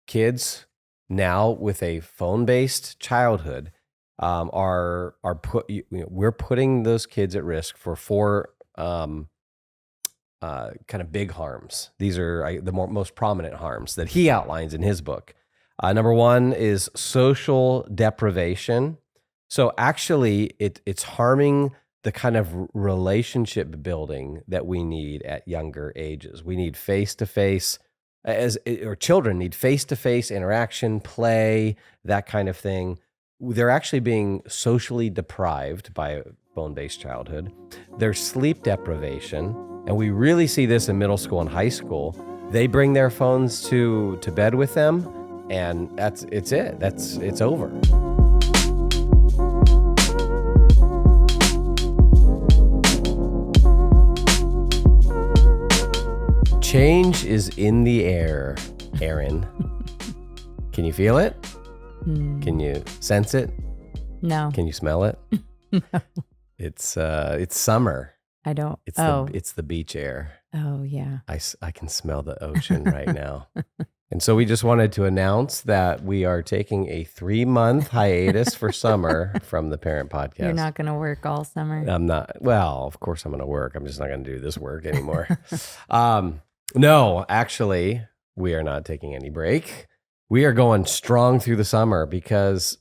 kids now with a phone-based childhood we're putting those kids at risk for four kind of big harms. These are the most prominent harms that he outlines in his book. Number one is social deprivation. So actually, it's harming the kind of relationship building that we need at younger ages. We need face-to-face, children need face-to-face interaction, play, that kind of thing. They're actually being socially deprived by a phone-based childhood. There's sleep deprivation, and we really see this in middle school and high school. They bring their phones to bed with them, and it's over. Change is in the air, Erin. Can you feel it? Can you sense it? No. Can you smell it? No. It's summer. I don't. It's the beach air. Oh, yeah. I can smell the ocean right now. And so we just wanted to announce that we are taking a 3-month hiatus for summer from the Parent Podcast. You're not going to work all summer? I'm not. Well, of course I'm going to work. I'm just not going to do this work anymore. No, actually, we are not taking any break. We are going strong through the summer because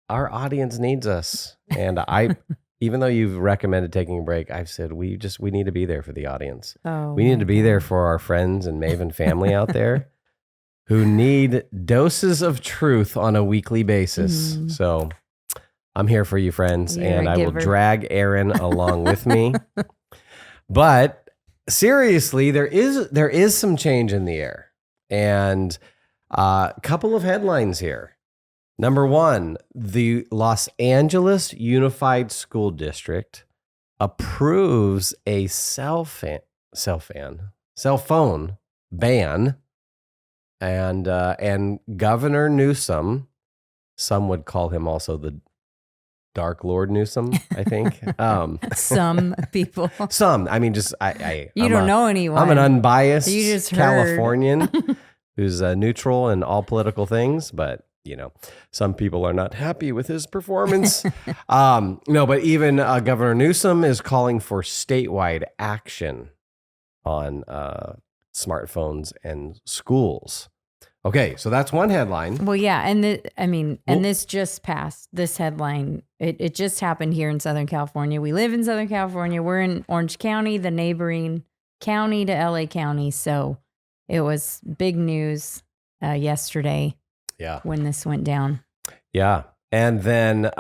our audience needs us. And even though you've recommended taking a break, I've said we need to be there for the audience. Oh, we need to be there for our friends and Maven family out there who need doses of truth on a weekly basis. So I'm here for you, friends, and I will drag Erin along with me. But seriously, there is some change in the air, and a couple of headlines here. Number one, the Los Angeles Unified School District approves a cell phone ban, and Governor Newsom, some would call him also the Dark Lord Newsom, I think. Some people. Some. I mean, you don't know anyone. I'm an unbiased You just Californian who's neutral in all political things, but some people are not happy with his performance. No, but even Governor Newsom is calling for statewide action on smartphones and schools. Okay, so that's one headline. Well, yeah, and this just passed. This headline, it just happened here in Southern California. We live in Southern California. We're in Orange County, the neighboring county to LA County. So it was big news yesterday. Yeah, when this went down. Yeah, and then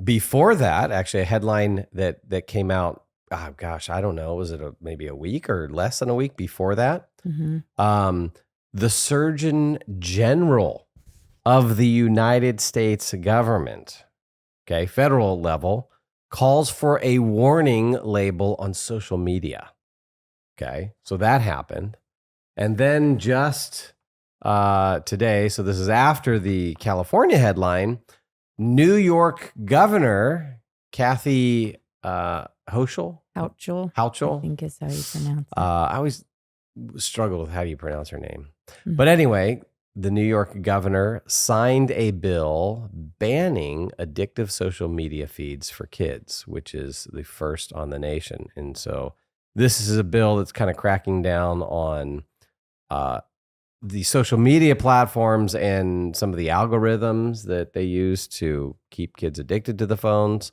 before that, actually, a headline that came out. Oh gosh, I don't know. Was it maybe a week or less than a week before that? Mm-hmm. The Surgeon General of the United States government, federal level, calls for a warning label on social media. Okay, so that happened. And then just today, so this is after the California headline, New York Governor Kathy Hochul? I think is how you pronounce it. I always struggle with how do you pronounce her name. Mm-hmm. But anyway, the New York governor signed a bill banning addictive social media feeds for kids, which is the first on the nation. And so this is a bill that's kind of cracking down on the social media platforms and some of the algorithms that they use to keep kids addicted to the phones.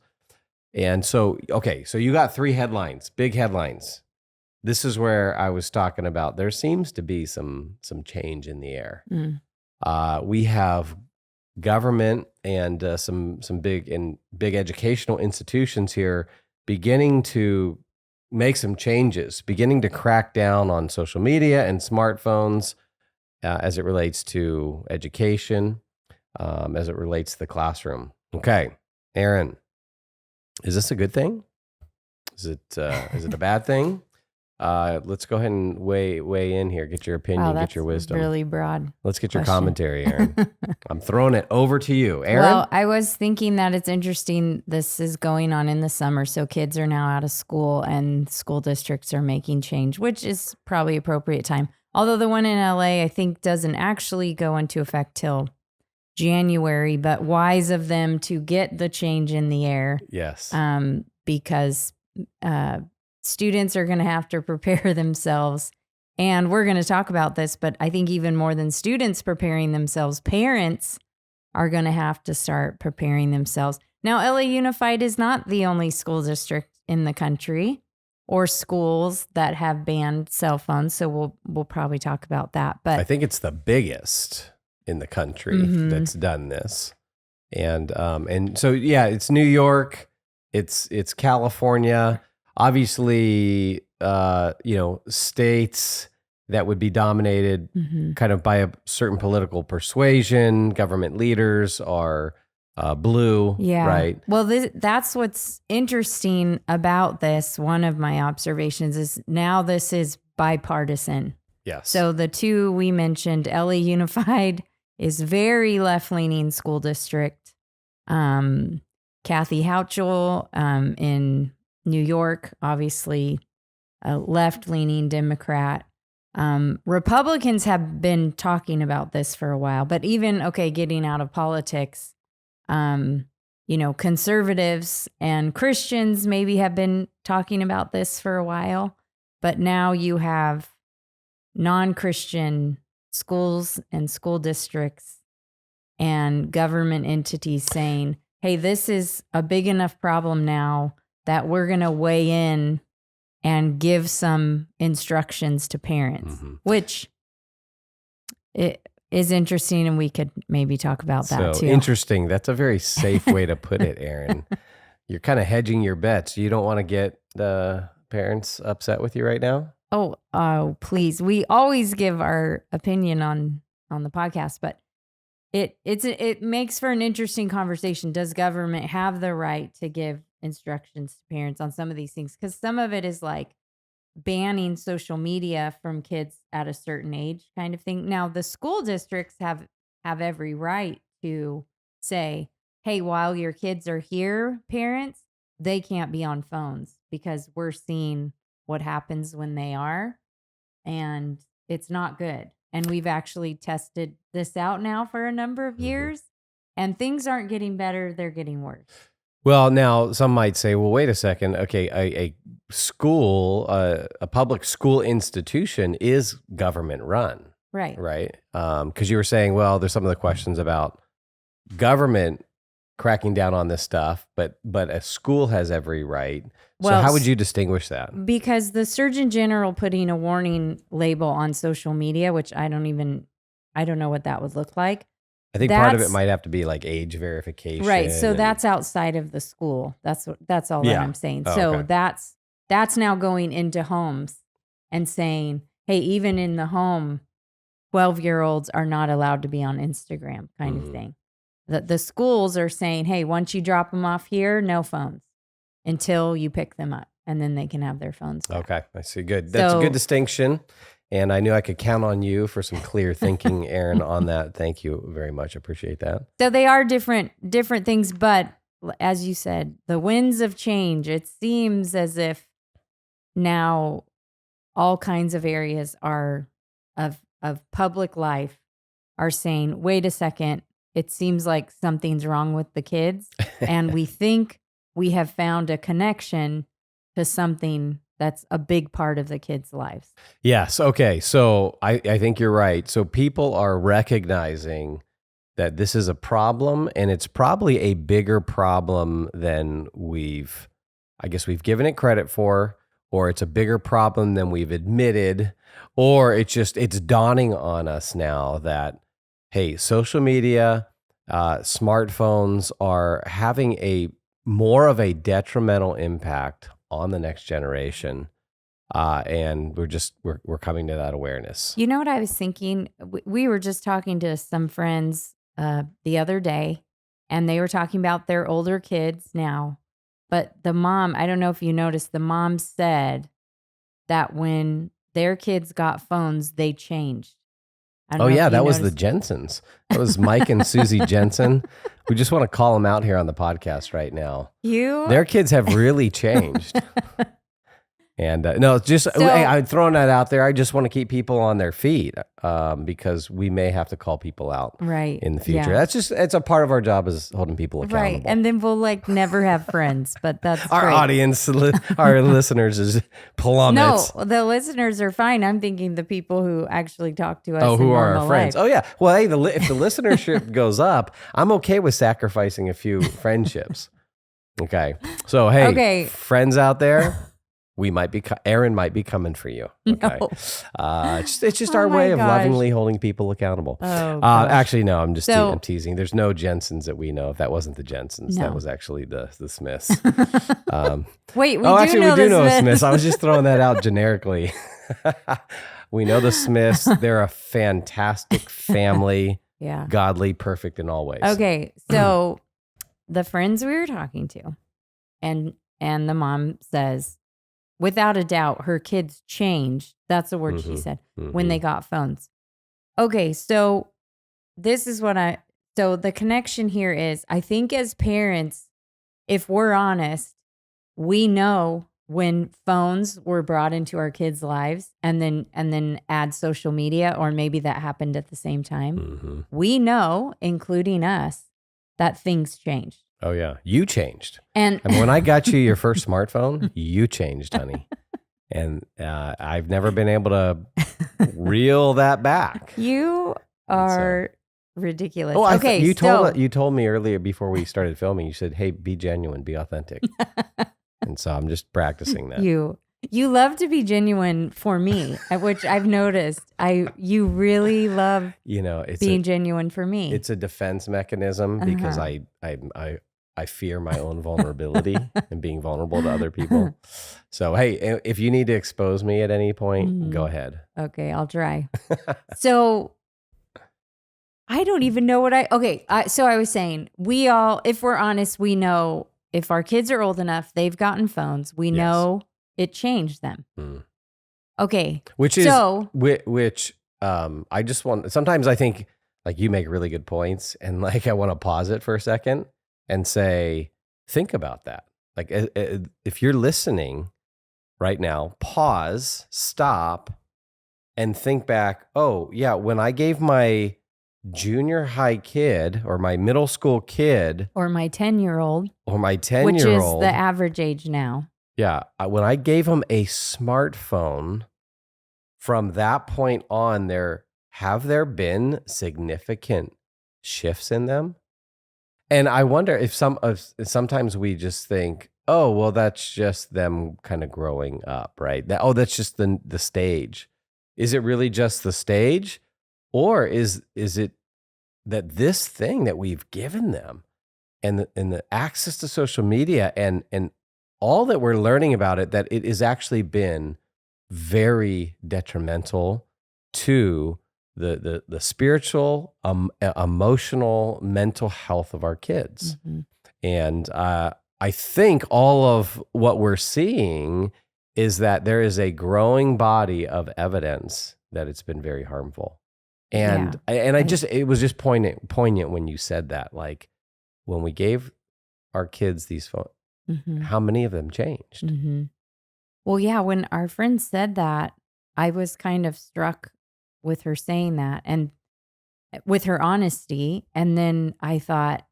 And so, so you got 3 headlines, big headlines. This is where I was talking about there seems to be some change in the air. We have government and some big educational institutions here beginning to make some changes, beginning to crack down on social media and smartphones as it relates to education, as it relates to the classroom. Okay, Erin, is this a good thing? Is it a bad thing? Let's go ahead and weigh in here. Get your opinion, get your wisdom. Really broad. Let's get your commentary, Erin. I'm throwing it over to you, Erin. Well, I was thinking that it's interesting. This is going on in the summer, so kids are now out of school, and school districts are making change, which is probably appropriate time. Although the one in LA, I think, doesn't actually go into effect till January, but wise of them to get the change in the air. Yes. Because students are going to have to prepare themselves. And we're going to talk about this, but I think even more than students preparing themselves, parents are going to have to start preparing themselves. Now, LA Unified is not the only school district in the country or schools that have banned cell phones. So we'll probably talk about that. But I think it's the biggest in the country that's done this. And so, yeah, it's New York, it's California, obviously, states that would be dominated kind of by a certain political persuasion. Government leaders are blue, right? Well, that's what's interesting about this. One of my observations is now this is bipartisan. Yes. So the two we mentioned, LA Unified is very left-leaning school district. Kathy Hochul in New York, obviously a left-leaning Democrat. Republicans have been talking about this for a while, but even, getting out of politics, conservatives and Christians maybe have been talking about this for a while, but now you have non-Christian schools and school districts and government entities saying, hey, this is a big enough problem now that we're going to weigh in and give some instructions to parents, which it is interesting, and we could maybe talk about that too. Interesting. That's a very safe way to put it, Erin. You're kind of hedging your bets. You don't want to get the parents upset with you right now? Oh, please. We always give our opinion on the podcast, but it makes for an interesting conversation. Does government have the right to give instructions to parents on some of these things? Because some of it is like banning social media from kids at a certain age kind of thing. Now, the school districts have every right to say, hey, while your kids are here, parents, they can't be on phones because we're seeing what happens when they are, and it's not good. And we've actually tested this out now for a number of years, and things aren't getting better, they're getting worse. Well, now some might say, well, wait a second. Okay, a school, a public school institution is government run. Right. Right. Because you were saying, well, there's some of the questions about government cracking down on this stuff, but a school has every right. So how would you distinguish that? Because the Surgeon General putting a warning label on social media, which I don't know what that would look like. I think part of it might have to be like age verification. Right. So that's outside of the school. That's all that I'm saying. So okay. that's now going into homes and saying, hey, even in the home, 12-year-olds are not allowed to be on Instagram kind of thing. The schools are saying, hey, once you drop them off here, no phones until you pick them up, and then they can have their phones back. Okay, I see. Good. That's a good distinction. And I knew I could count on you for some clear thinking, Erin, on that. Thank you very much. Appreciate that. So they are different things, but as you said, the winds of change, it seems as if now all kinds of areas of public life are saying, wait a second, it seems like something's wrong with the kids. And we think we have found a connection to something that's a big part of the kids' lives. Yes. Okay. So I think you're right. So people are recognizing that this is a problem, and it's probably a bigger problem than we've given it credit for, or it's a bigger problem than we've admitted, or it's dawning on us now that, hey, social media, smartphones are having more of a detrimental impact on the next generation. And we're coming to that awareness. You know what I was thinking? We were just talking to some friends the other day, and they were talking about their older kids now. But the mom, I don't know if you noticed, the mom said that when their kids got phones, they changed. Oh, yeah, that was the Jensens. That was Mike and Susie Jensen. We just want to call them out here on the podcast right now. Their kids have really changed. And no, it's just So- hey, I'm throwing that out there. I just want to keep people on their feet because we may have to call people out Right. in the future. Yeah. It's a part of our job is holding people accountable. Right. And then we'll like never have friends, but that's Our great. audience, our listeners is plummets. No, the listeners are fine. I'm thinking the people who actually talk to us. Oh, in who are our normal friends? life. Oh, yeah. Well, hey, if the listenership goes up, I'm okay with sacrificing a few friendships. Okay. So, hey, Okay. friends out there, Aaron might be coming for you. Okay. No. It's just Oh our my way of gosh. lovingly holding people accountable. Oh, gosh. Actually, no, I'm just So- I'm teasing. There's no Jensens that we know of. That wasn't the Jensens. No. That was actually the Smiths. Wait, we Actually, we do know the Smiths. I was just throwing that out generically. We know the Smiths. They're a fantastic family, Yeah. godly, perfect in all ways. Okay. So the friends we were talking to, and the mom says, without a doubt, her kids changed. That's the word she said when they got phones. Okay. So this is so the connection here is, I think as parents, if we're honest, we know when phones were brought into our kids' lives and then add social media, or maybe that happened at the same time. We know, including us, that things changed. Oh, yeah. You changed. And I mean, when I got you your first smartphone, you changed, honey. And I've never been able to reel that back. you are ridiculous. Oh, okay. you told me earlier before we started filming, you said, hey, be genuine, be authentic. And so I'm just practicing that. You love to be genuine for me, which I've noticed. You really love It's being genuine for me. It's a defense mechanism because I fear my own vulnerability and being vulnerable to other people. So, hey, if you need to expose me at any point, go ahead. Okay, I'll try. So I don't even know what so I was saying, we all, if we're honest, we know if our kids are old enough, they've gotten phones, we know it changed them. Okay. Which I just want, sometimes I think like you make really good points and like I want to pause it for a second and say, think about that. Like if you're listening right now, pause, stop, and think back, oh yeah, when I gave my junior high kid or my middle school kid or my 10-year-old, which is the average age now. Yeah. When I gave him a smartphone, from that point on, have there been significant shifts in them? And I wonder if sometimes we just think, oh, well, that's just them kind of growing up, right? That's just the stage. Is it really just the stage? Or is it that this thing that we've given them and the access to social media and all that we're learning about it, that it has actually been very detrimental to the spiritual, emotional, mental health of our kids. And I think all of what we're seeing is that there is a growing body of evidence that it's been very harmful. And it was just poignant when you said that, like when we gave our kids these phones, how many of them changed? Well, yeah, when our friend said that, I was kind of struck with her saying that and with her honesty. And then I thought,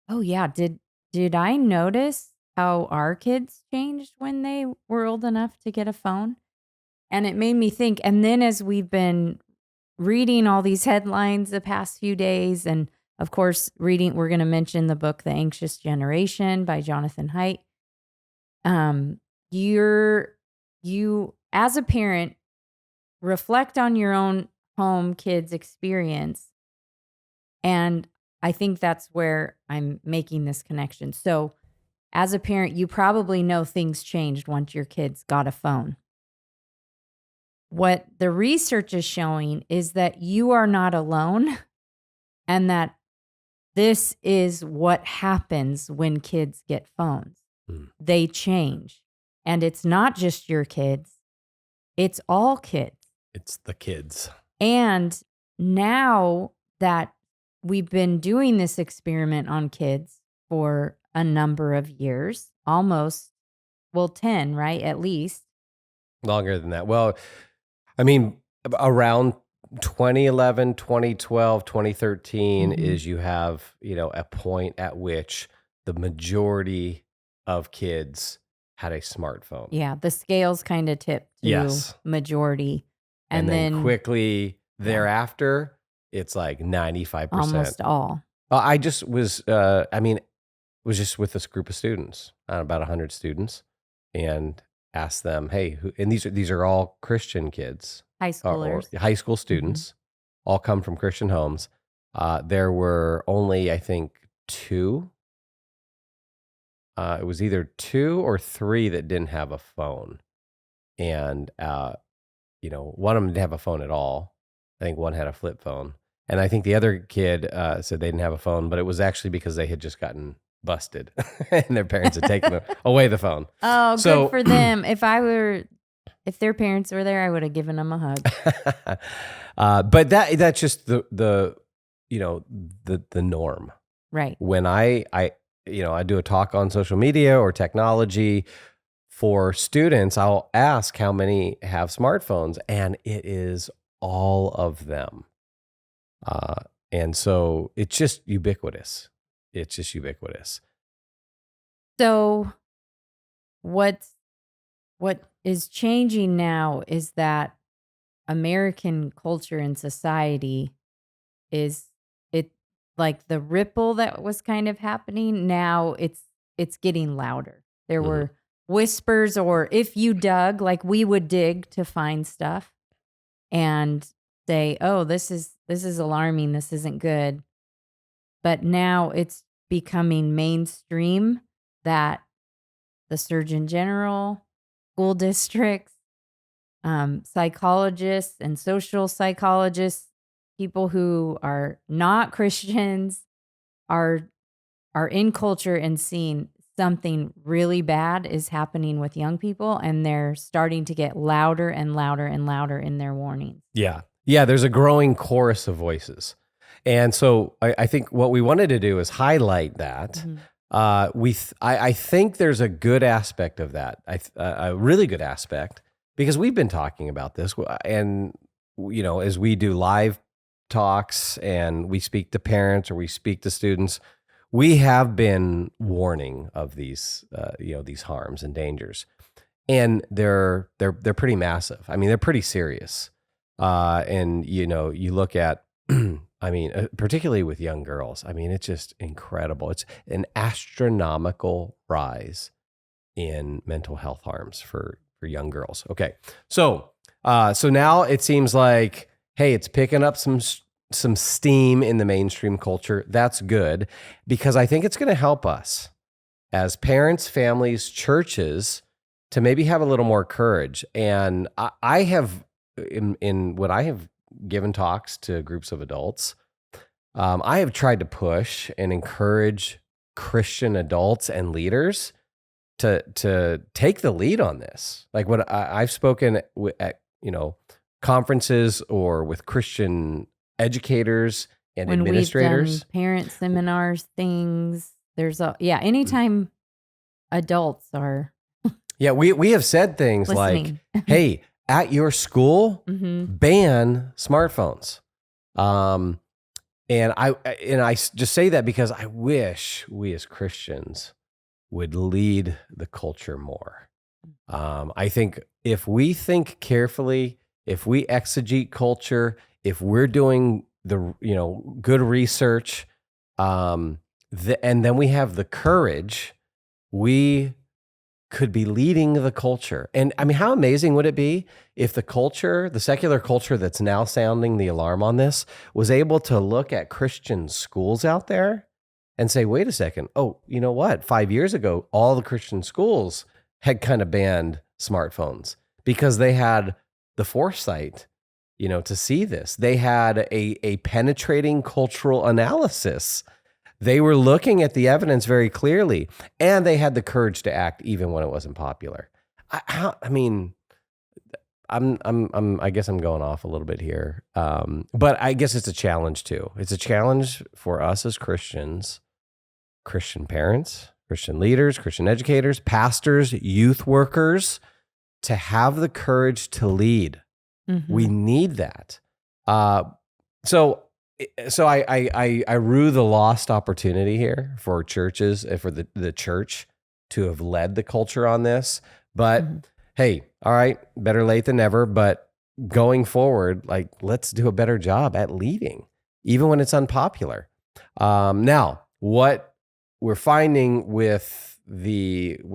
oh yeah, did I notice how our kids changed when they were old enough to get a phone? And it made me think. And then as we've been reading all these headlines the past few days, and of course, we're going to mention the book, The Anxious Generation by Jonathan Haidt. You as a parent, reflect on your own home kids experience. And I think that's where I'm making this connection. So as a parent, you probably know things changed once your kids got a phone. What the research is showing is that you are not alone and that this is what happens when kids get phones. They change. And it's not just your kids. It's all kids. It's the kids. And now that we've been doing this experiment on kids for a number of years, 10, right? At least. Longer than that. Well, I mean, around 2011, 2012, 2013 is you have, a point at which the majority of kids had a smartphone. Yeah, the scales kind of tipped to Yes. majority. And then quickly thereafter, it's like 95%. Almost all. I just was, was just with this group of students, about 100 students, and asked them, hey, and these are all Christian kids. High Or schoolers. high school students, all come from Christian homes. There were only, I think, two. It was either 2 or 3 that didn't have a phone. And, one of them didn't have a phone at all. I think one had a flip phone. And I think the other kid said they didn't have a phone, but it was actually because they had just gotten busted and their parents had taken away the phone. Oh, so, good for them. If their parents were there, I would have given them a hug. But that's just the norm. Right. When I do a talk on social media or technology for students, I'll ask how many have smartphones, and it is all of them. And so it's just ubiquitous. So what is changing now is that American culture and society like the ripple that was kind of happening. Now it's getting louder. There were whispers, or if you dug, like we would dig to find stuff and say, oh, this is alarming. This isn't good. But now it's becoming mainstream that the Surgeon General, school districts, psychologists and social psychologists, people who are not Christians are in culture and seeing something really bad is happening with young people, and they're starting to get louder and louder and louder in their warnings. Yeah. Yeah, there's a growing chorus of voices. And so I think what we wanted to do is highlight that. I think there's a good aspect of that, a really good aspect, because we've been talking about this, and as we do live talks and we speak to parents or we speak to students, we have been warning of these these harms and dangers, and they're pretty massive. I mean, they're pretty serious, and you look at. I mean, particularly with young girls. I mean, it's just incredible. It's an astronomical rise in mental health harms for young girls. Okay, so now it seems like, hey, it's picking up some steam in the mainstream culture. That's good, because I think it's going to help us as parents, families, churches to maybe have a little more courage. And I have in what I have given talks to groups of adults, I have tried to push and encourage Christian adults and leaders to take the lead on this. Like when I've spoken at conferences or with Christian educators and when administrators, we've done parent seminars, things. There's anytime adults are we have said things listening. Like, hey, at your school, ban smartphones. And I just say that because I wish we as Christians would lead the culture more. I think if we think carefully, if we exegete culture, if we're doing the good research, and then we have the courage, we could be leading the culture. And I mean, how amazing would it be if the secular culture that's now sounding the alarm on this, was able to look at Christian schools out there and say, wait a second, oh, you know what? 5 years ago, all the Christian schools had kind of banned smartphones because they had the foresight, to see this. They had a penetrating cultural analysis. They were looking at the evidence very clearly, and they had the courage to act even when it wasn't popular. I guess I'm going off a little bit here, but I guess it's a challenge too. It's a challenge for us as Christians, Christian parents, Christian leaders, Christian educators, pastors, youth workers, to have the courage to lead. We need that. So I rue the lost opportunity here for churches, for the church to have led the culture on this. But hey, all right, better late than never. But going forward, like, let's do a better job at leading, even when it's unpopular. Now, what we're finding with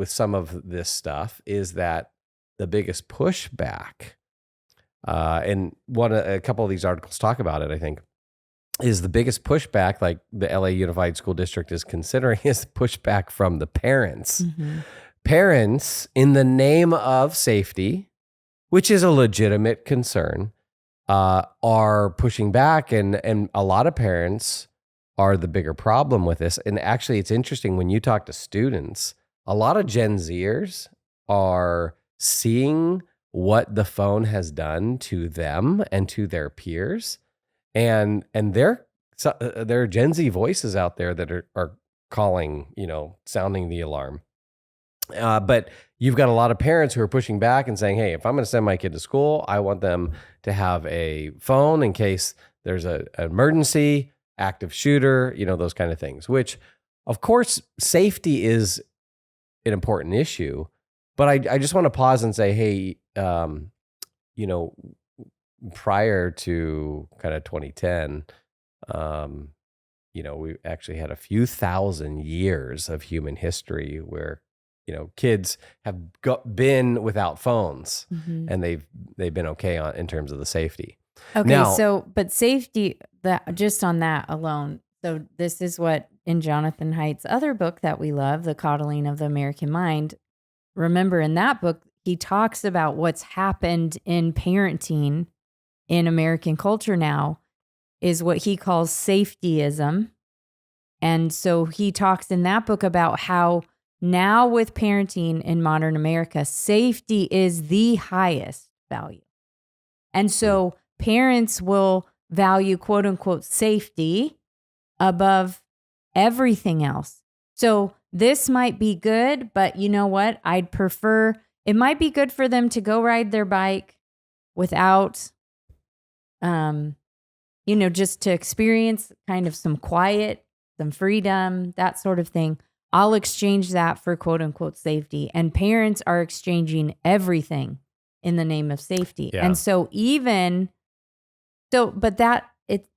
some of this stuff is that the biggest pushback, and a couple of these articles talk about it, I think, is the biggest pushback, like the LA Unified School District is considering, is pushback from the parents. Parents, in the name of safety, which is a legitimate concern, are pushing back, and a lot of parents are the bigger problem with this. And actually, it's interesting when you talk to students, a lot of Gen Zers are seeing what the phone has done to them and to their peers. And there are Gen Z voices out there that are calling, sounding the alarm. But you've got a lot of parents who are pushing back and saying, hey, if I'm going to send my kid to school, I want them to have a phone in case there's an emergency, active shooter, those kind of things, which, of course, safety is an important issue. But I just want to pause and say, hey, prior to kind of 2010, we actually had a few thousand years of human history where, kids have been without phones, and they've been okay in terms of the safety. Okay, now, but safety, that just on that alone. So this is what in Jonathan Haidt's other book that we love, The Coddling of the American Mind. Remember, in that book, he talks about what's happened in parenting in American culture now is what he calls safetyism. And so he talks in that book about how now with parenting in modern America, safety is the highest value. And so parents will value, quote unquote, safety above everything else. So this might be good, but you know what? It might be good for them to go ride their bike without, just to experience kind of some quiet, some freedom, that sort of thing. I'll exchange that for quote unquote safety. And parents are exchanging everything in the name of safety. Yeah. And so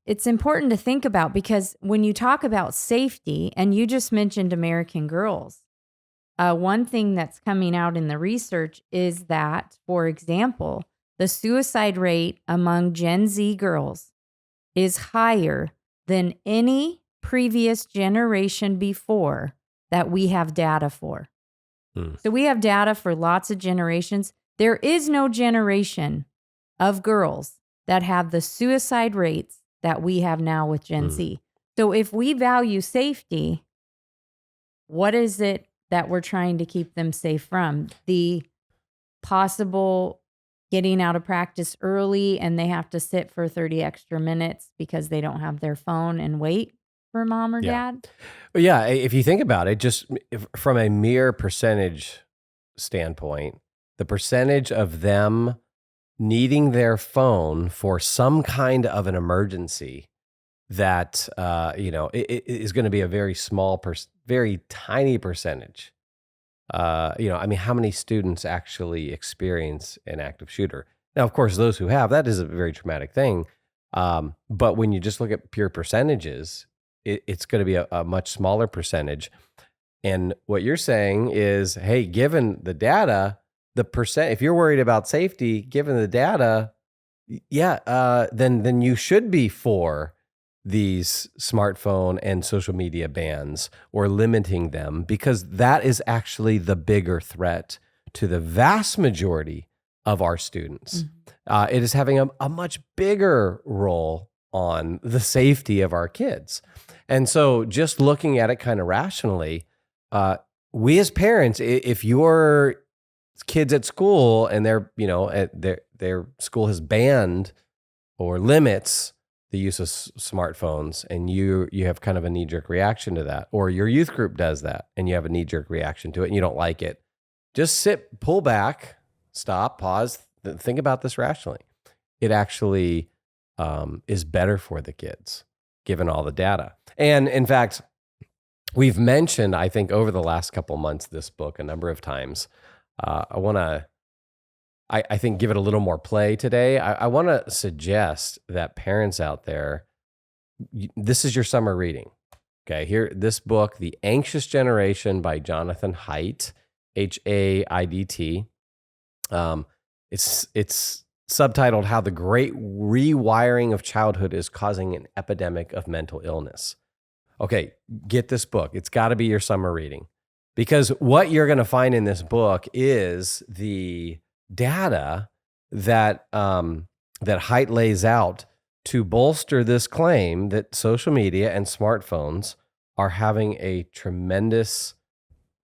it's important to think about, because when you talk about safety, and you just mentioned American Girls, one thing that's coming out in the research is that, for example, the suicide rate among Gen Z girls is higher than any previous generation before that we have data for. So we have data for lots of generations. There is no generation of girls that have the suicide rates that we have now with Gen Z. So if we value safety, what is it that we're trying to keep them safe from? The possible getting out of practice early and they have to sit for 30 extra minutes because they don't have their phone and wait for mom or dad? Well, yeah, if you think about it, just from a mere percentage standpoint, the percentage of them needing their phone for some kind of an emergency that, it is going to be a very small, very tiny percentage. How many students actually experience an active shooter? Now, of course, those who have, that is a very traumatic thing. But when you just look at pure percentages, it's going to be a much smaller percentage. And what you're saying is, hey, given the data, if you're worried about safety, given the data, then you should be for these smartphone and social media bans or limiting them, because that is actually the bigger threat to the vast majority of our students. It is having a much bigger role on the safety of our kids. And so just looking at it kind of rationally, we as parents, if your kids at school and their school has banned or limits the use of smartphones, and you have kind of a knee-jerk reaction to that, or your youth group does that and you have a knee-jerk reaction to it and you don't like it, just pull back, stop, pause, think about this rationally. It actually is better for the kids, given all the data. And in fact, we've mentioned, I think, over the last couple months, this book a number of times. I want to, I think, give it a little more play today. I want to suggest that parents out there, this is your summer reading. Okay, here, this book, The Anxious Generation by Jonathan Haidt, Haidt. It's subtitled How the Great Rewiring of Childhood is Causing an Epidemic of Mental Illness. Okay, get this book. It's got to be your summer reading, because what you're going to find in this book is the data that that Haidt lays out to bolster this claim that social media and smartphones are having a tremendous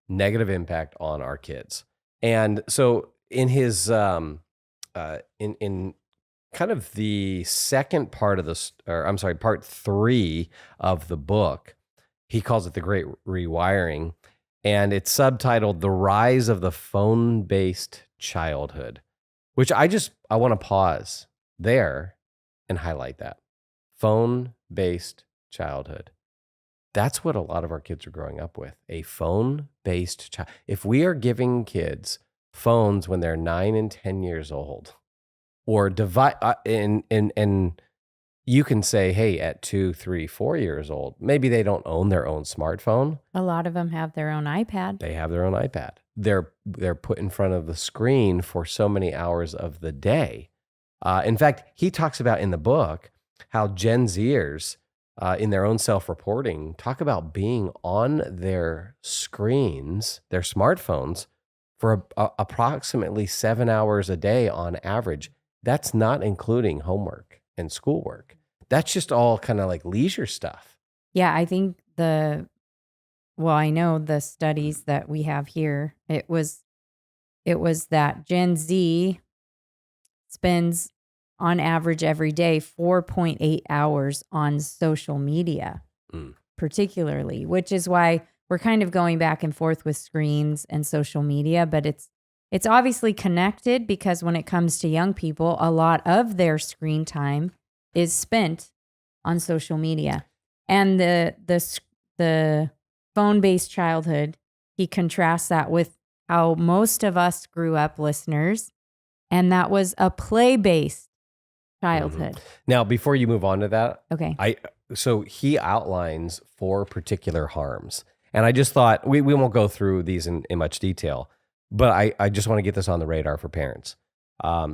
negative impact on our kids. And so in his in kind of the second part of this, or I'm sorry, part 3 of the book, he calls it The Great Rewiring, and it's subtitled The Rise of the Phone-Based Childhood, which I want to pause there and highlight that. Phone-based childhood. That's what a lot of our kids are growing up with, a phone-based child. If we are giving kids phones when they're 9 and 10 years old, or and you can say, hey, at 2, 3, 4 years old, maybe they don't own their own smartphone. A lot of them have their own iPad. They have their own iPad. They're put in front of the screen for so many hours of the day. In fact, he talks about in the book how Gen Zers, in their own self-reporting, talk about being on their screens, their smartphones, for approximately 7 hours a day on average. That's not including homework and schoolwork. That's just all kind of like leisure stuff. Yeah, I think I know the studies that we have here. It was that Gen Z spends on average every day 4.8 hours on social media, particularly, which is why we're kind of going back and forth with screens and social media, but it's obviously connected, because when it comes to young people, a lot of their screen time is spent on social media. And the phone-based childhood, he contrasts that with how most of us grew up, listeners, and that was a play-based childhood. Now, before you move on to that, okay, so he outlines 4 particular harms. And I just thought, we won't go through these in much detail, but I just want to get this on the radar for parents.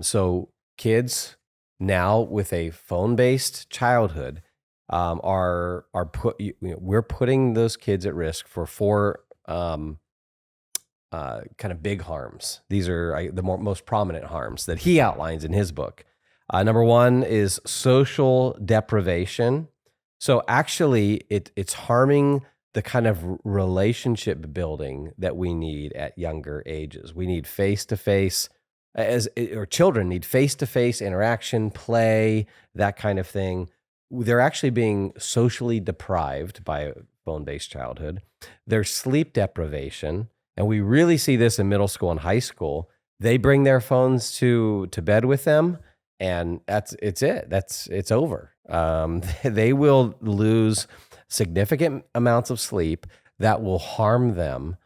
So kids now with a phone-based childhood we're putting those kids at risk for 4 kind of big harms. These are the most prominent harms that he outlines in his book. Number 1 is social deprivation. So actually, it's harming the kind of relationship building that we need at younger ages. We need face-to-face, or children need face-to-face interaction, play, that kind of thing. They're actually being socially deprived by phone-based childhood. There's sleep deprivation, and we really see this in middle school and high school. They bring their phones to bed with them, and it's over. They will lose significant amounts of sleep that will harm them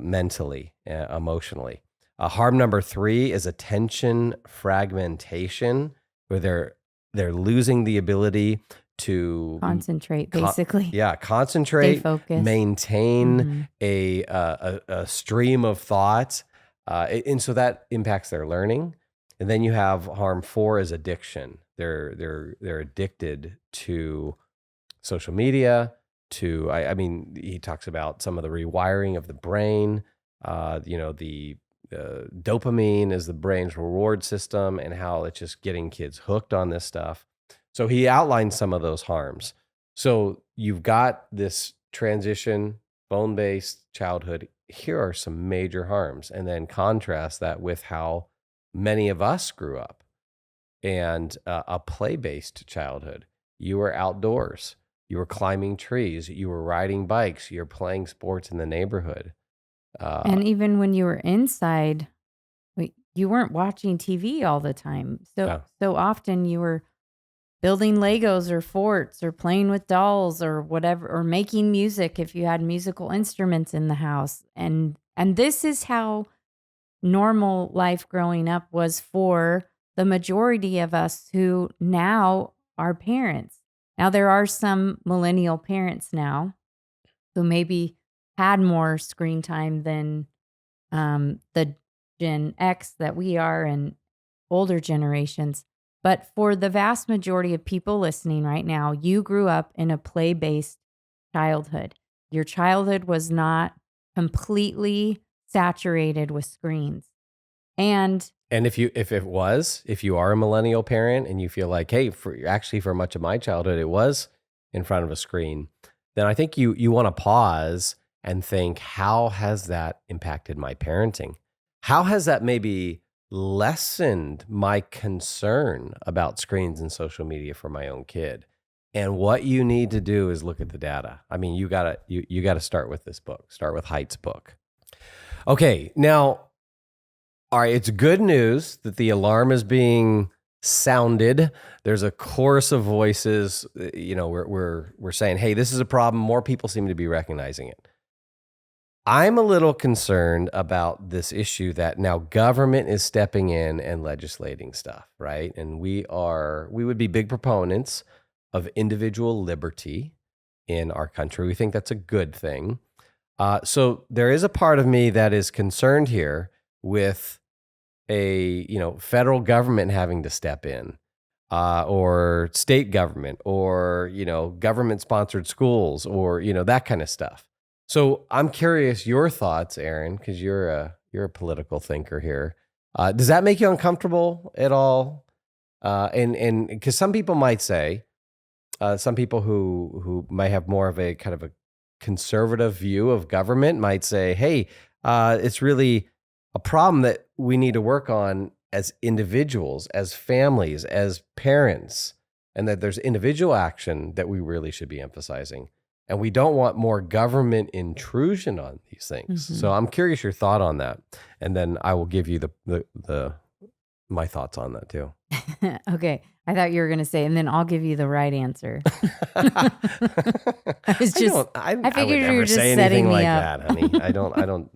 mentally, emotionally. Harm number 3 is attention fragmentation, where they're losing the ability to concentrate, basically. Concentrate, stay focused, maintain a stream of thoughts, and so that impacts their learning. And then you have harm 4 is addiction. They're addicted to social media. I mean, he talks about some of the rewiring of the brain. The dopamine is the brain's reward system, and how it's just getting kids hooked on this stuff. So he outlines some of those harms. So you've got this transition, phone-based childhood. Here are some major harms, and then contrast that with how many of us grew up, and a play-based childhood. You were outdoors. You were climbing trees. You were riding bikes. You're playing sports in the neighborhood. And even when you were inside, you weren't watching TV all the time. Yeah. So often you were building Legos or forts or playing with dolls or whatever, or making music if you had musical instruments in the house. And this is how normal life growing up was for the majority of us who now are parents. Now there are some millennial parents now who maybe had more screen time than the Gen X that we are and older generations. But for the vast majority of people listening right now, you grew up in a play-based childhood. Your childhood was not completely saturated with screens. And if you are a millennial parent and you feel like, hey, for much of my childhood it was in front of a screen, then I think you want to pause and think, how has that impacted my parenting? How has that maybe lessened my concern about screens and social media for my own kid? And what you need to do is look at the data. I mean, you gotta start with this book. Start with Haidt's book. Okay, now, all right, it's good news that the alarm is being sounded. There's a chorus of voices. We're saying, hey, this is a problem. More people seem to be recognizing it. I'm a little concerned about this issue that now government is stepping in and legislating stuff, right? And we would be big proponents of individual liberty in our country. We think that's a good thing. So there is a part of me that is concerned here with a federal government having to step in, or state government, or government sponsored schools, or that kind of stuff. So I'm curious your thoughts, Aaron, because you're a political thinker here. Does that make you uncomfortable at all? And because some people might say, some people who might have more of a kind of a conservative view of government might say, hey, it's really a problem that we need to work on as individuals, as families, as parents, and that there's individual action that we really should be emphasizing. And we don't want more government intrusion on these things. Mm-hmm. So I'm curious your thought on that. And then I will give you my thoughts on that too. Okay. I thought you were going to say, and then I'll give you the right answer. I figured you were just setting me like up. that, honey. I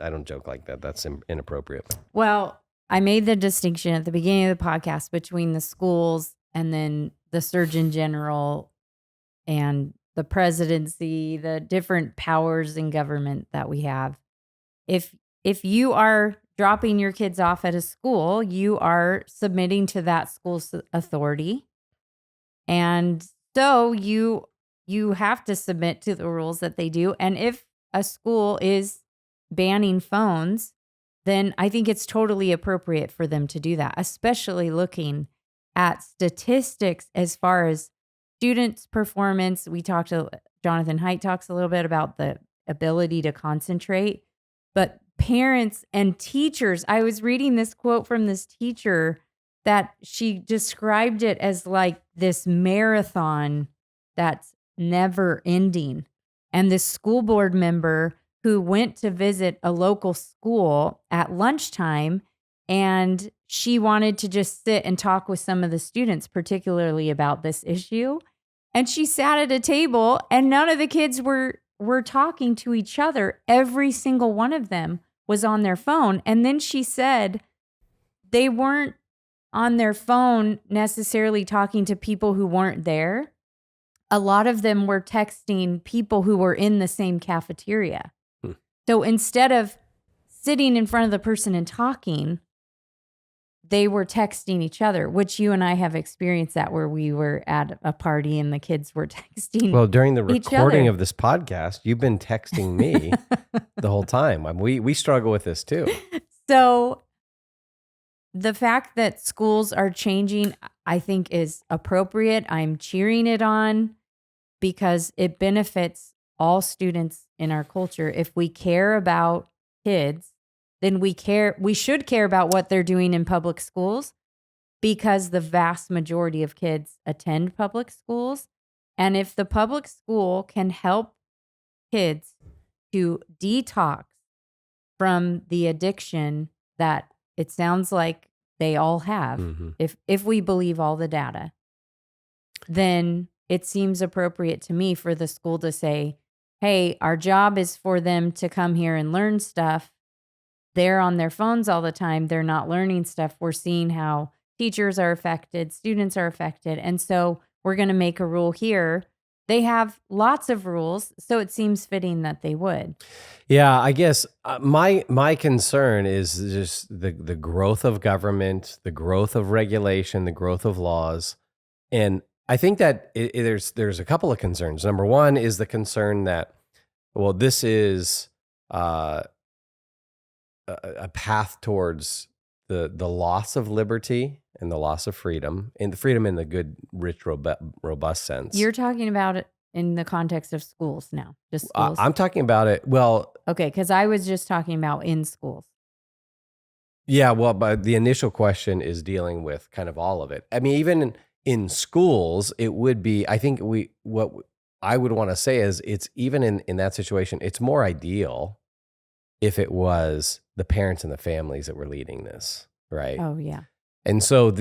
don't joke like that. That's inappropriate. Well, I made the distinction at the beginning of the podcast between the schools and then the Surgeon General and the presidency, the different powers in government that we have. If you are dropping your kids off at a school, you are submitting to that school's authority. And so you have to submit to the rules that they do. And if a school is banning phones, then I think it's totally appropriate for them to do that, especially looking at statistics as far as students' performance. Jonathan Haidt talks a little bit about the ability to concentrate, but parents and teachers, I was reading this quote from this teacher that she described it as like this marathon that's never ending. And this school board member who went to visit a local school at lunchtime, and she wanted to just sit and talk with some of the students, particularly about this issue. And she sat at a table and none of the kids were talking to each other. Every single one of them was on their phone. And then she said they weren't on their phone necessarily talking to people who weren't there. A lot of them were texting people who were in the same cafeteria. So instead of sitting in front of the person and talking, they were texting each other, which you and I have experienced that, where we were at a party and the kids were texting. Well, during the recording of this podcast, you've been texting me the whole time. I mean, we struggle with this too. So the fact that schools are changing, I think, is appropriate. I'm cheering it on because it benefits all students in our culture. If we care about kids, then we should care about what they're doing in public schools, because the vast majority of kids attend public schools. And if the public school can help kids to detox from the addiction that it sounds like they all have, Mm-hmm. if we believe all the data, then it seems appropriate to me for the school to say, hey, our job is for them to come here and learn stuff. They're on their phones all the time. They're not learning stuff. We're seeing how teachers are affected, students are affected. And so we're going to make a rule here. They have lots of rules, so it seems fitting that they would. Yeah, I guess my concern is just the growth of government, the growth of regulation, the growth of laws, and I think that there's a couple of concerns. Number one is the concern that, well, this is uh, a path towards the loss of liberty and the loss of freedom, and the freedom in the good, rich, robust sense. You're talking about it in the context of schools now, just schools. I'm talking about it. Well, okay, because I was just talking about in schools. yeah, well, but the initial question is dealing with kind of all of it. I mean, even in schools, it would be, I think what I would want to say is it's even in that situation, it's more ideal if it was the parents and the families that were leading this, right? Oh, yeah. And so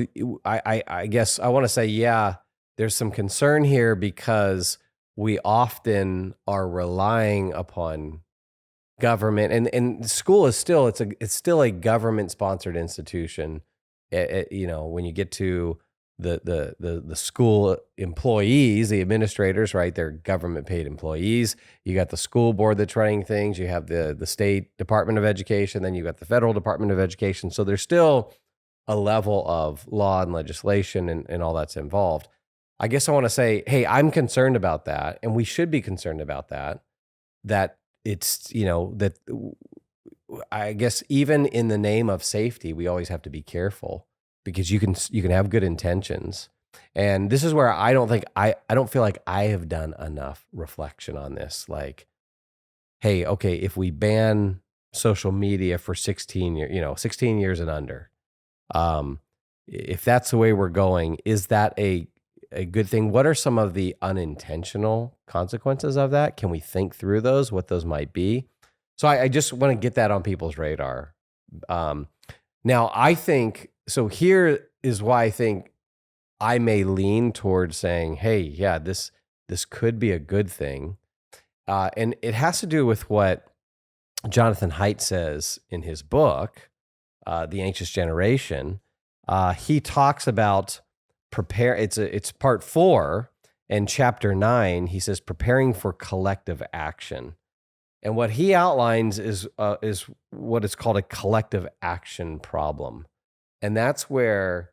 I guess I want to say, yeah, there's some concern here because we often are relying upon government, and school is still it's still a government sponsored institution. When you get to the school employees, the administrators, right? They're government paid employees. You got the school board that's running things. You have the state Department of Education. Then you got the federal Department of Education. So there's still a level of law and legislation and all that's involved. I guess I want to say, hey, I'm concerned about that, and we should be concerned about that. That it's that I guess even in the name of safety, we always have to be careful because you can have good intentions. And this is where I don't feel like I have done enough reflection on this. Like, hey, okay, if we ban social media for 16 years and under, if that's the way we're going, is that a good thing? What are some of the unintentional consequences of that? Can we think through those, what those might be? So I just want to get that on people's radar. Now, I think, so here is why I think I may lean towards saying, hey, yeah, this could be a good thing. And it has to do with what Jonathan Haidt says in his book, The Anxious Generation. He talks about it's part 4 and chapter 9. He says preparing for collective action, and what he outlines is what is called a collective action problem, and that's where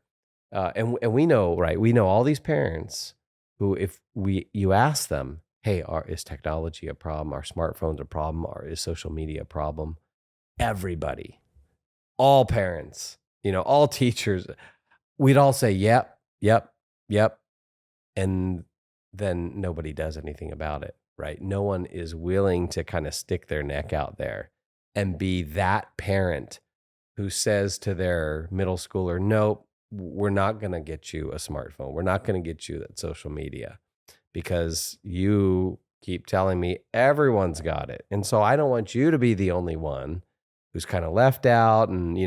and we know, right? We know all these parents who, if you ask them, hey, is technology a problem? Are smartphones a problem? Or is social media a problem? Everybody, all parents, all teachers, we'd all say, yep. And then nobody does anything about it, right? No one is willing to kind of stick their neck out there and be that parent who says to their middle schooler, nope, we're not going to get you a smartphone. We're not going to get you that social media because you keep telling me everyone's got it. And so I don't want you to be the only one who's kind of left out and,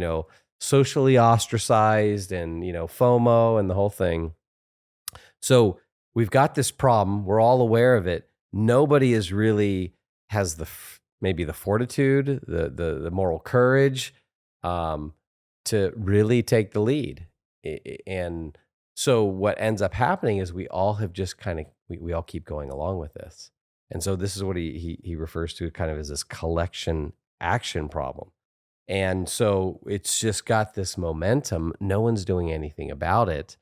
socially ostracized and, FOMO and the whole thing. So we've got this problem. We're all aware of it. Nobody is really has maybe the fortitude, the moral courage to really take the lead. And so what ends up happening is we all have just we all keep going along with this. And so this is what he refers to kind of as this collection action problem. And so it's just got this momentum. No one's doing anything about it.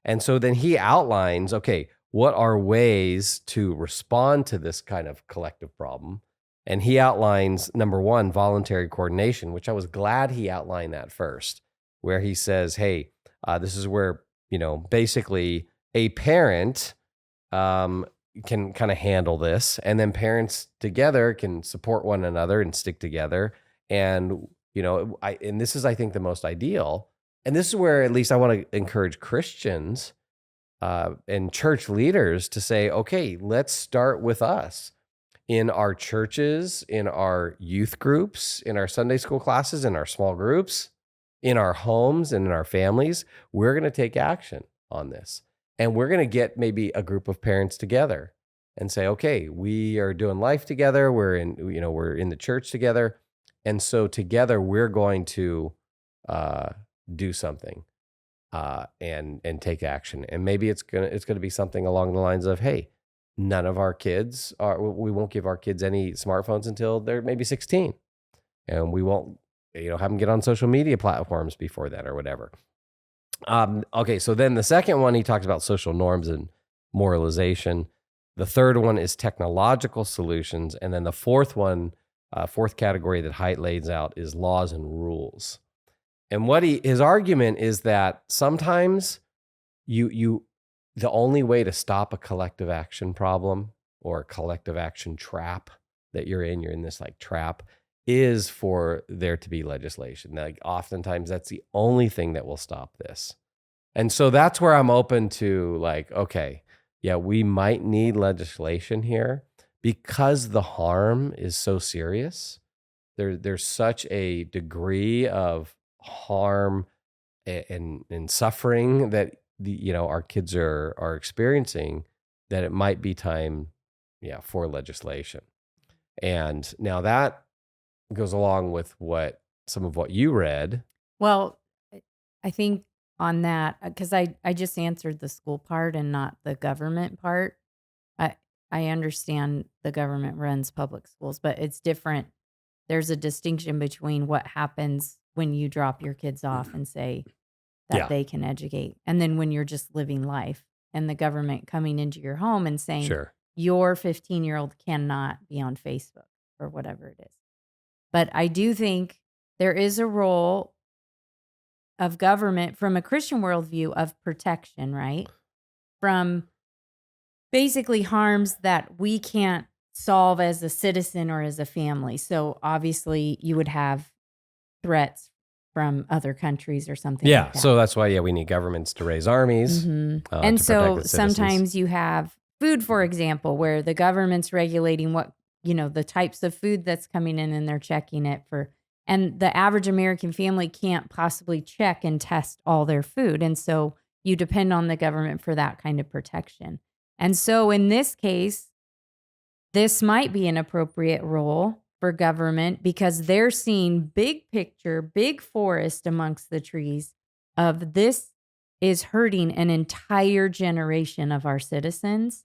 And so then he outlines, okay, what are ways to respond to this kind of collective problem? And he outlines, number one, voluntary coordination, which I was glad he outlined that first, where he says, hey, this is where, basically a parent can kind of handle this. And then parents together can support one another and stick together. And and this is, I think, the most ideal. And this is where at least I want to encourage Christians and church leaders to say, okay, let's start with us in our churches, in our youth groups, in our Sunday school classes, in our small groups. in our homes and in our families, we're going to take action on this. And we're going to get maybe a group of parents together and say, okay, we are doing life together. We're in the church together. And so together we're going to do something and take action. And maybe it's gonna be something along the lines of, hey, none of our kids we won't give our kids any smartphones until they're maybe 16, and we won't have them get on social media platforms before then or whatever. Okay, so then the second one, he talks about social norms and moralization. The third one is technological solutions, and then the fourth one, fourth category that Haidt lays out is laws and rules. And his argument is that sometimes the only way to stop a collective action problem or a collective action trap that you're in this like trap, is for there to be legislation. Like oftentimes that's the only thing that will stop this. And so that's where I'm open to like, okay, yeah, we might need legislation here because the harm is so serious. There's such a degree of harm and suffering that our kids are experiencing, that it might be time for legislation. And now that goes along with some of what you read. Well, I think on that, because I just answered the school part and not the government part. I understand the government runs public schools, but it's different. There's a distinction between what happens when you drop your kids off and say that they can educate, and then when you're just living life and the government coming into your home and saying, Sure. Your 15-year-old cannot be on Facebook or whatever it is. But I do think there is a role of government from a Christian worldview of protection, right? From basically harms that we can't solve as a citizen or as a family. So obviously you would have threats from other countries or something like that. So that's why, we need governments to raise armies. And to protect so the citizens. sometimes you have food, for example, where the government's regulating what, the types of food that's coming in, and they're checking it and the average American family can't possibly check and test all their food. And so you depend on the government for that kind of protection. And so in this case, this might be an appropriate role for government because they're seeing big picture, big forest amongst the trees of this is hurting an entire generation of our citizens.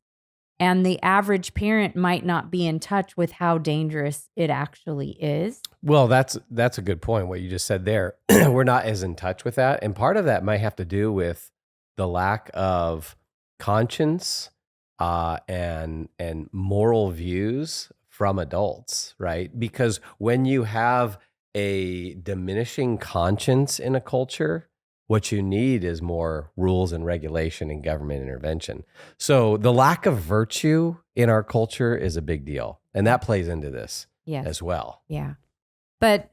And the average parent might not be in touch with how dangerous it actually is. Well, that's a good point, what you just said there. We're not as in touch with that. And part of that might have to do with the lack of conscience and moral views from adults, right? Because when you have a diminishing conscience in a culture, what you need is more rules and regulation and government intervention. So the lack of virtue in our culture is a big deal. And that plays into this as well. Yeah. But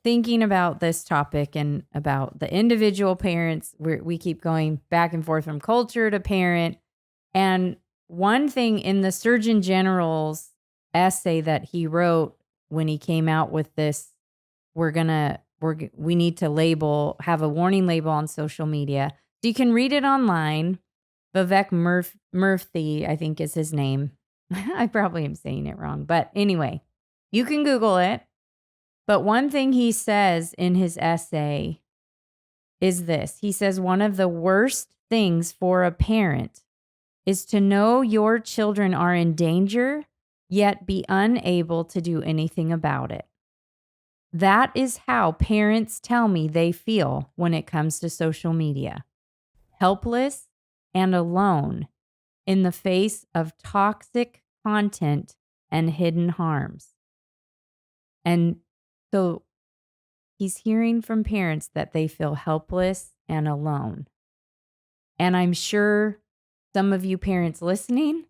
thinking about this topic and about the individual parents, we keep going back and forth from culture to parent. And one thing in the Surgeon General's essay that he wrote when he came out with this, we need to have a warning label on social media. So you can read it online. Vivek Murthy, I think is his name. I probably am saying it wrong. But anyway, you can Google it. But one thing he says in his essay is this. He says, one of the worst things for a parent is to know your children are in danger, yet be unable to do anything about it. That is how parents tell me they feel when it comes to social media. Helpless and alone in the face of toxic content and hidden harms. And so he's hearing from parents that they feel helpless and alone. And I'm sure some of you parents listening,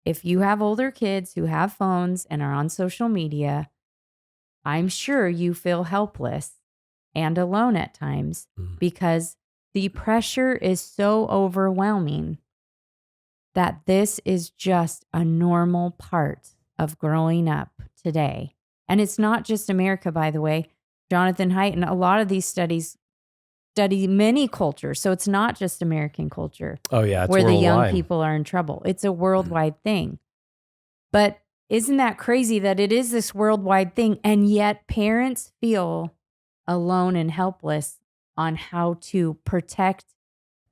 if you have older kids who have phones and are on social media, I'm sure you feel helpless and alone at times because the pressure is so overwhelming that this is just a normal part of growing up today. And it's not just America, by the way. Jonathan Haidt and a lot of these studies study many cultures. So it's not just American culture Oh yeah, it's where the young worldwide. people are in trouble. It's a worldwide thing. But isn't that crazy that it is this worldwide thing, and yet parents feel alone and helpless on how to protect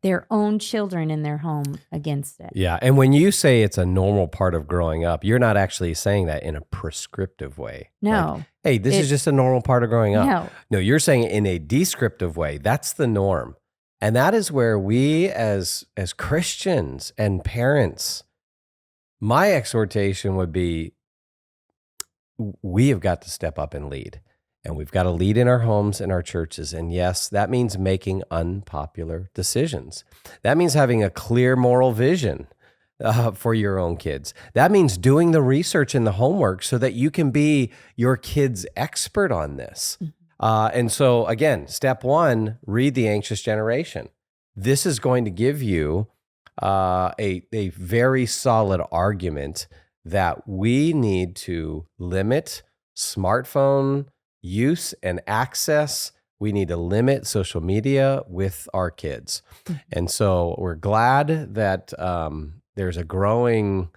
their own children in their home against it? Yeah, and when you say it's a normal part of growing up, you're not actually saying that in a prescriptive way. No. Like, hey, this is just a normal part of growing up. No. No, you're saying it in a descriptive way. That's the norm. And that is where we as Christians and parents, my exhortation would be, we have got to step up and lead. And we've got to lead in our homes and our churches. And yes, that means making unpopular decisions. That means having a clear moral vision for your own kids. That means doing the research and the homework so that you can be your kid's expert on this. And so again, step one, read The Anxious Generation. This is going to give you a very solid argument that we need to limit smartphone use and access. We need to limit social media with our kids. And so we're glad that there's a growing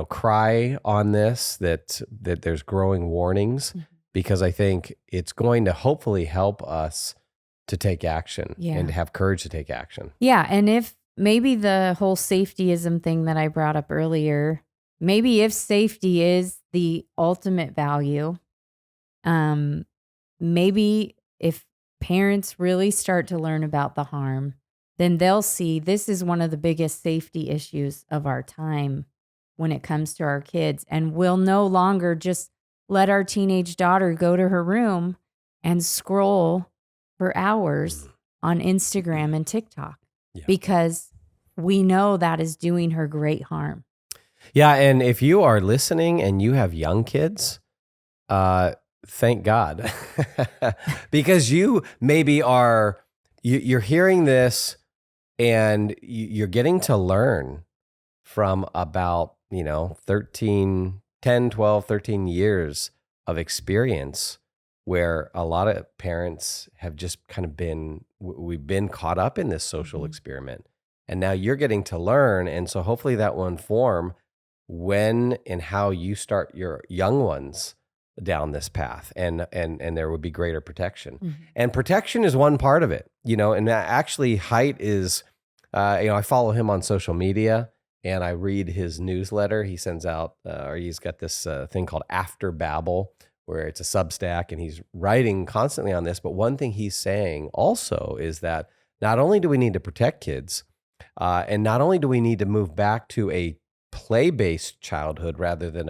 cry on this, that there's growing warnings, because I think it's going to hopefully help us to take action and to have courage to take action. Yeah. And if maybe the whole safetyism thing that I brought up earlier, maybe if safety is the ultimate value, maybe if parents really start to learn about the harm, then they'll see this is one of the biggest safety issues of our time when it comes to our kids. And we'll no longer just let our teenage daughter go to her room and scroll for hours on Instagram and TikTok because we know that is doing her great harm. Yeah. And if you are listening and you have young kids, thank God, because you maybe you're hearing this and you're getting to learn from about, 10, 12, 13 years of experience where a lot of parents have just kind of we've been caught up in this social experiment. And now you're getting to learn. And so hopefully that will inform when and how you start your young ones down this path, and there would be greater protection. And protection is one part of it, and actually Haidt is, I follow him on social media and I read his newsletter. He sends out, or he's got this thing called After Babel, where it's a Substack, and he's writing constantly on this. But one thing he's saying also is that not only do we need to protect kids, and not only do we need to move back to a play-based childhood rather than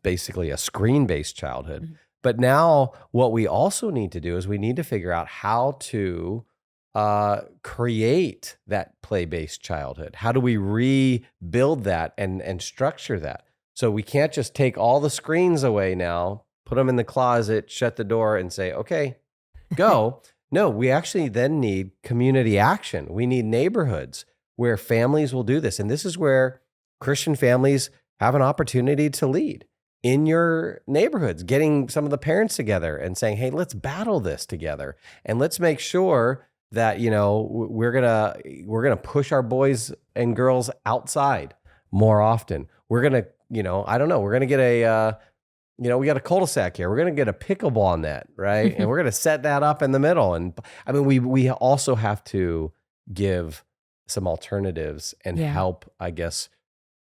basically a screen-based childhood, but now what we also need to do is we need to figure out how to create that play-based childhood. How do we rebuild that and structure that? So we can't just take all the screens away now, put them in the closet, shut the door, and say, okay, go. No, we actually then need community action. We need neighborhoods where families will do this. And this is where Christian families have an opportunity to lead in your neighborhoods, getting some of the parents together and saying, hey, let's battle this together. And let's make sure that, we're going to push our boys and girls outside more often. We're going to, I don't know, we're going to get we got a cul-de-sac here. We're going to get a pickleball net, right? And we're going to set that up in the middle. And I mean, we also have to give some alternatives and help, I guess,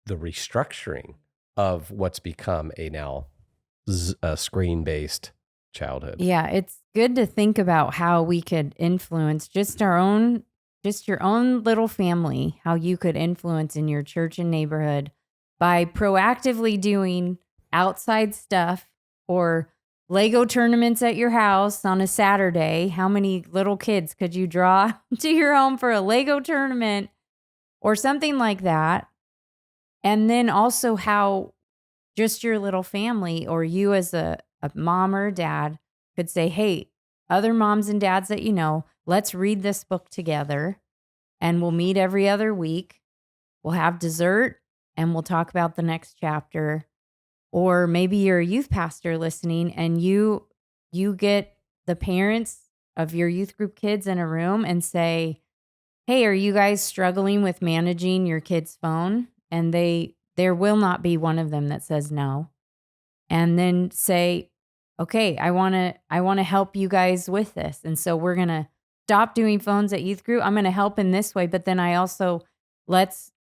the restructuring of what's become a screen-based childhood. Yeah, it's good to think about how we could influence just your own little family, how you could influence in your church and neighborhood by proactively doing outside stuff or Lego tournaments at your house on a Saturday. How many little kids could you draw to your home for a Lego tournament or something like that? And then also how just your little family or you as a mom or a dad could say, hey, other moms and dads that let's read this book together and we'll meet every other week. We'll have dessert and we'll talk about the next chapter. Or maybe you're a youth pastor listening and you you get the parents of your youth group kids in a room and say, hey, are you guys struggling with managing your kid's phone? And there will not be one of them that says no. And then say, okay, I want to help you guys with this. And so we're going to stop doing phones at youth group. I'm going to help in this way, but then I also let's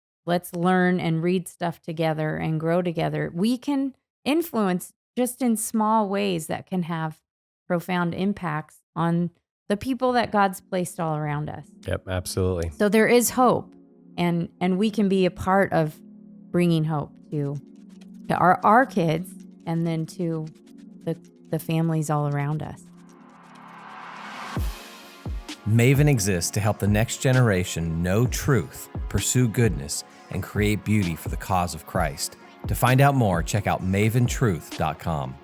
learn and read stuff together and grow together. We can influence just in small ways that can have profound impacts on the people that God's placed all around us. Yep, absolutely. So there is hope, and we can be a part of bringing hope to our kids and then to the families all around us. MAVEN exists to help the next generation know truth, pursue goodness, and create beauty for the cause of Christ. To find out more, check out maventruth.com.